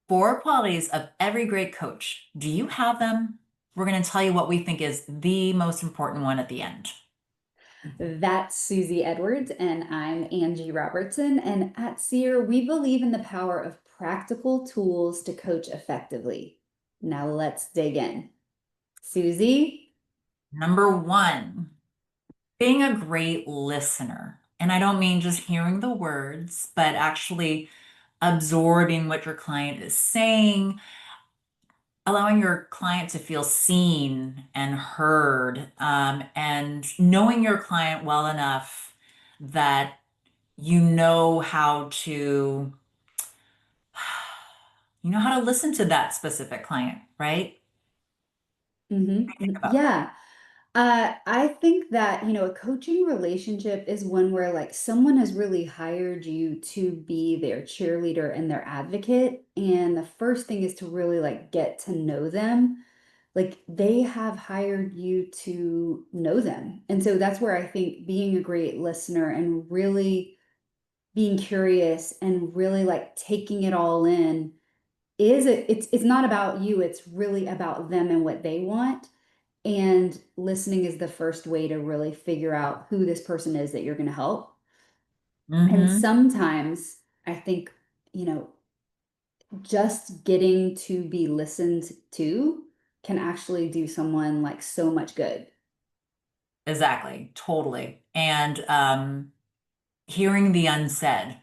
Four qualities of every great coach. Do you have them? We're going to tell you what we think is the most important one at the end. That's Susie Edwards, and I'm Angie Robertson. And at Seer, we believe in the power of practical tools to coach effectively. Now let's dig in. Susie? Number one, being a great listener. And I don't mean just hearing the words, but actually absorbing what your client is saying, allowing your client to feel seen and heard, and knowing your client well enough that you know how to listen to that specific client, right? Think about that. Yeah. I think that, a coaching relationship is one where like someone has really hired you to be their cheerleader and their advocate. And the first thing is to really like get to know them. Like they have hired you to know them. And so that's where I think being a great listener and really being curious and really like taking it all in it's not about you, it's really about them and what they want. And listening is the first way to really figure out who this person is that you're going to help. And Mm-hmm. sometimes I think, you know, just getting to be listened to can actually do someone like so much good. Exactly. Totally. And hearing the unsaid.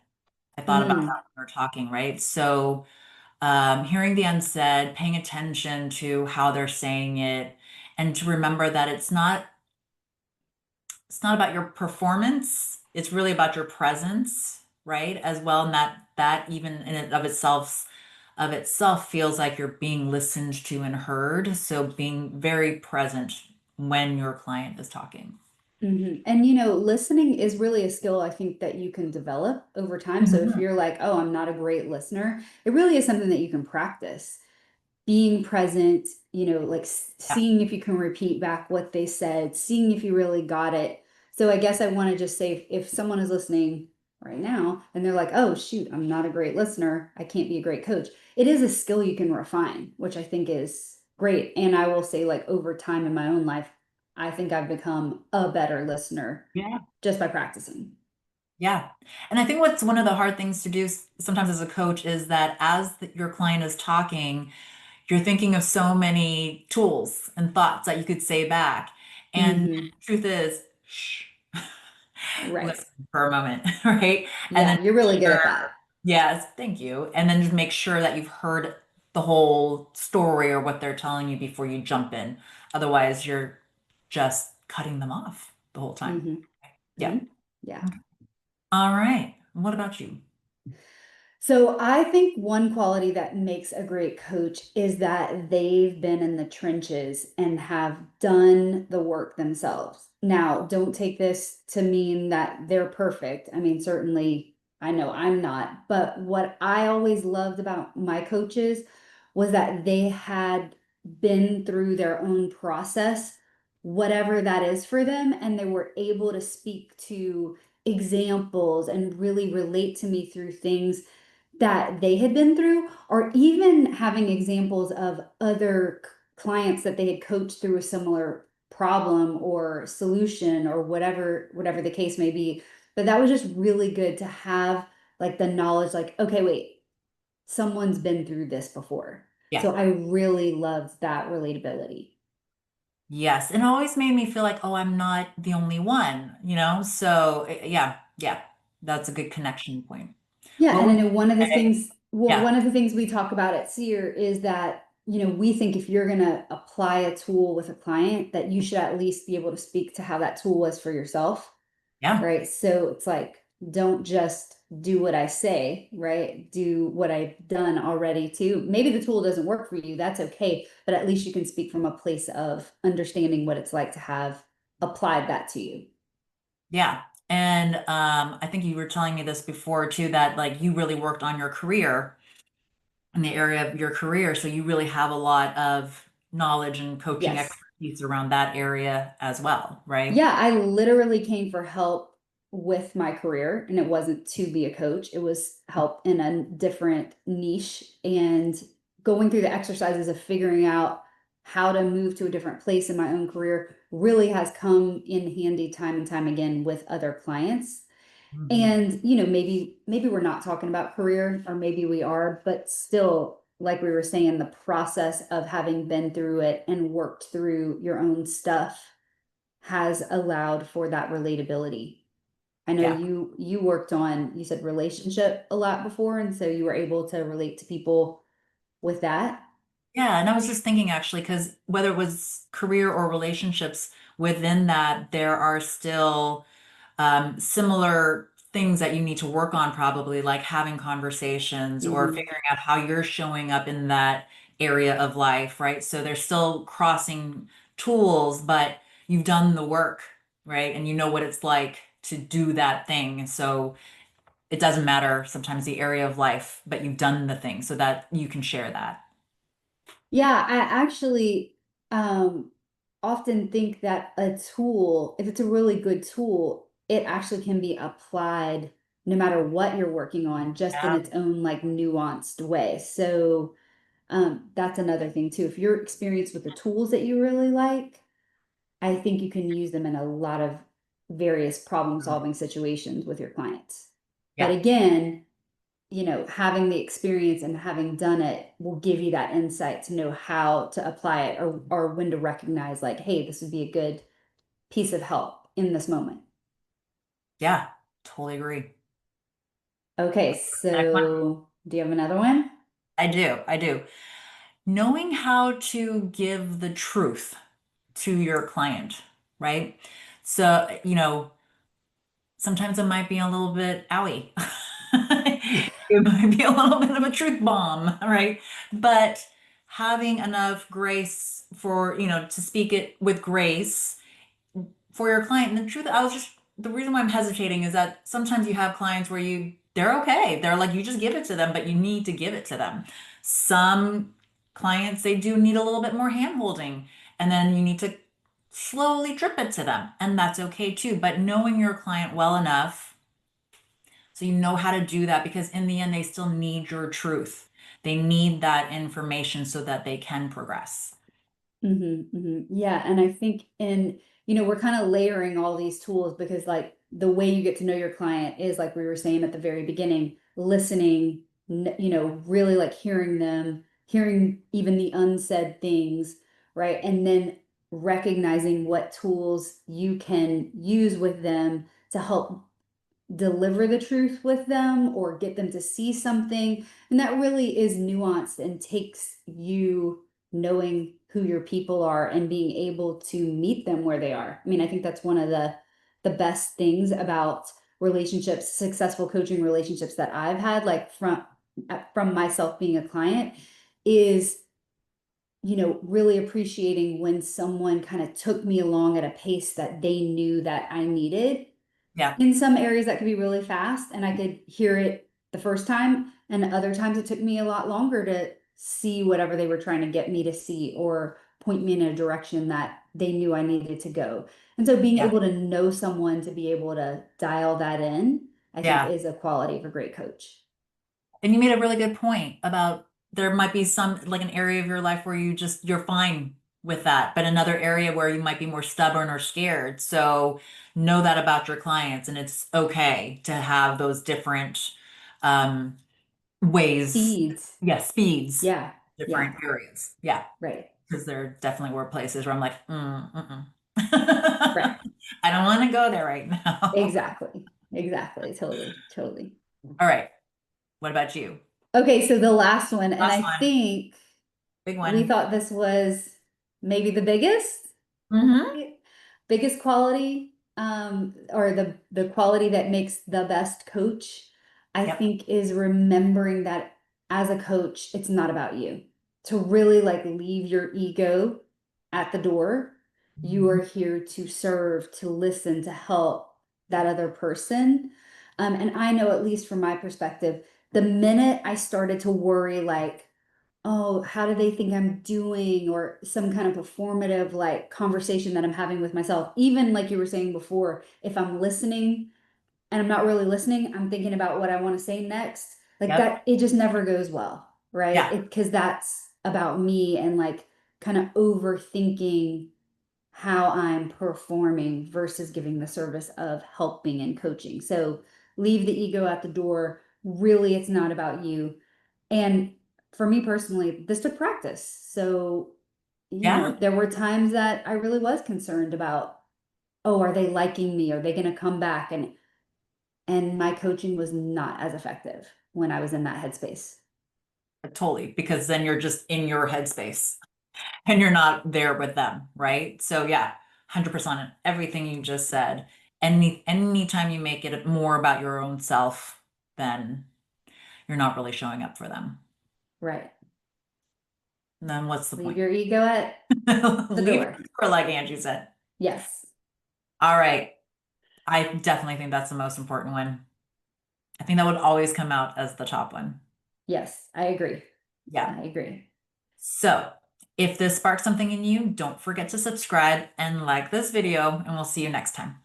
I thought about Mm, that when we were talking, right? So hearing the unsaid, paying attention to how they're saying it, and to remember that it's not about your performance. It's really about your presence, right? As well. And that even in and of itself feels like you're being listened to and heard. So being very present when your client is talking. And listening is really a skill I think that you can develop over time. So if Mhm. you're like, oh, I'm not a great listener, it really is something that you can practice. Being present, like Yeah. seeing if you can repeat back what they said, seeing if you really got it. So I guess I want to just say if someone is listening right now and they're like, oh, shoot, I'm not a great listener, I can't be a great coach. It is a skill you can refine, which I think is great. And I will say, like, over time in my own life, I think I've become a better listener Yeah. just by practicing. Yeah. And I think what's one of the hard things to do sometimes as a coach is that as your client is talking, you're thinking of so many tools and thoughts that you could say back. And Hmm. truth is, shh, Right. listen for a moment, right? And then Yeah, you're really good at sure, that. yes, thank you. And then just make sure that you've heard the whole story or what they're telling you before you jump in. Otherwise, you're just cutting them off the whole time. Hmm. Yeah. Yeah. All right. What about you? So I think one quality that makes a great coach is that they've been in the trenches and have done the work themselves. Now, don't take this to mean that they're perfect. I mean, certainly I know I'm not, but what I always loved about my coaches was that they had been through their own process, whatever that is for them, and they were able to speak to examples and really relate to me through things that they had been through, or even having examples of other clients that they had coached through a similar problem or solution or whatever the case may be. But that was just really good to have like the knowledge, like, okay, wait, someone's been through this before. Yeah. So I really loved that relatability. Yes. And it always made me feel like, oh, I'm not the only one, you know? So, yeah, yeah, that's a good connection point. Yeah, What and I would know you one of the say? things, well, Yeah, one of the things we talk about at SEER is that, we think if you're going to apply a tool with a client, that you should at least be able to speak to how that tool was for yourself, yeah, right? So it's like, don't just do what I say, right? Do what I've done already too. Maybe the tool doesn't work for you, that's okay, but at least you can speak from a place of understanding what it's like to have applied that to you. yeah. And I think you were telling me this before too, that like you really worked on your career in the area of your career. So you really have a lot of knowledge and coaching Yes. expertise around that area as well, right? Yeah, I literally came for help with my career, and it wasn't to be a coach. It was help in a different niche and going through the exercises of figuring out how to move to a different place in my own career really has come in handy time and time again with other clients. Mhm. And, maybe we're not talking about career, or maybe we are, but still, like we were saying, the process of having been through it and worked through your own stuff has allowed for that relatability. I know Yeah. you worked on, you said relationship a lot before, and so you were able to relate to people with that. Yeah, and I was just thinking actually, because whether it was career or relationships, within that, there are still similar things that you need to work on, probably like having conversations or Hmm. figuring out how you're showing up in that area of life, right? So they're still crossing tools, but you've done the work, right? And you know what it's like to do that thing. So it doesn't matter sometimes the area of life, but you've done the thing so that you can share that. Yeah, I actually um, often think that a tool, if it's a really good tool, it actually can be applied no matter what you're working on, just in Yeah. its own like nuanced way. So that's another thing too. If you're experienced with the tools that you really like, I think you can use them in a lot of various problem solving situations with your clients. But Yeah. again, having the experience and having done it will give you that insight to know how to apply it, or when to recognize like, hey, this would be a good piece of help in this moment. Yeah. Totally agree. Okay, Next one. so do you have another one? I do. I do. Knowing how to give the truth to your client, right? So, sometimes it might be a little bit owie. It might be a little bit of a truth bomb, right? But having enough grace for, to speak it with grace for your client. And the truth, the reason why I'm hesitating is that sometimes you have clients where they're okay. They're like, you just give it to them, but you need to give it to them. Some clients, they do need a little bit more hand holding, and then you need to slowly drip it to them. And that's okay too. But knowing your client well enough so you know how to do that, because in the end, they still need your truth. They need that information so that they can progress. Yeah, and I think we're kind of layering all these tools because like the way you get to know your client is like we were saying at the very beginning, listening, really like hearing them, hearing even the unsaid things, right? And then recognizing what tools you can use with them to help deliver the truth with them or get them to see something. And that really is nuanced and takes you knowing who your people are and being able to meet them where they are. I mean, I think that's one of the best things about relationships, successful coaching relationships that I've had, like from myself being a client, is really appreciating when someone kind of took me along at a pace that they knew that I needed. Yeah, In some areas that could be really fast and I could hear it the first time, and other times it took me a lot longer to see whatever they were trying to get me to see or point me in a direction that they knew I needed to go. And so being yeah, able to know someone to be able to dial that in, I think yeah. is a quality of a great coach. And you made a really good point about there might be some like an area of your life where you're fine with that, but another area where you might be more stubborn or scared. So know that about your clients, and it's okay to have those different um, ways, Speeds. yeah, speeds, Yeah. different Yeah. areas. Yeah, Right. because there definitely were places where I'm like, Right. I don't want to go there right now. Exactly. Exactly. Totally. Totally. All right, what about you? Okay, so the last one, and Last I one, think big we one. thought this was maybe the biggest, Hmm. right? Biggest quality, or the quality that makes the best coach, I Yep. think, is remembering that as a coach, it's not about you. To really like leave your ego at the door. You Mhm. are here to serve, to listen, to help that other person. And I know, at least from my perspective, the minute I started to worry, like, oh, how do they think I'm doing? Or some kind of performative like conversation that I'm having with myself. Even like you were saying before, if I'm listening and I'm not really listening, I'm thinking about what I want to say next. Like Yep. that, it just never goes well, right? Yeah, It because that's about me and like kind of overthinking how I'm performing versus giving the service of helping and coaching. So leave the ego at the door. Really, it's not about you. And for me personally, this took practice. So, yeah, there were times that I really was concerned about, oh, are they liking me? Are they going to come back? And my coaching was not as effective when I was in that headspace. totally. Because then you're just in your headspace and you're not there with them, right? So yeah, 100% everything you just said. Anytime you make it more about your own self, then you're not really showing up for them. Right. And then what's the Leave point? your ego at the Leave door. it for like Angie said. Yes. All right. I definitely think that's the most important one. I think that would always come out as the top one. Yes. I agree. Yeah. I agree. So if this sparks something in you, don't forget to subscribe and like this video, and we'll see you next time.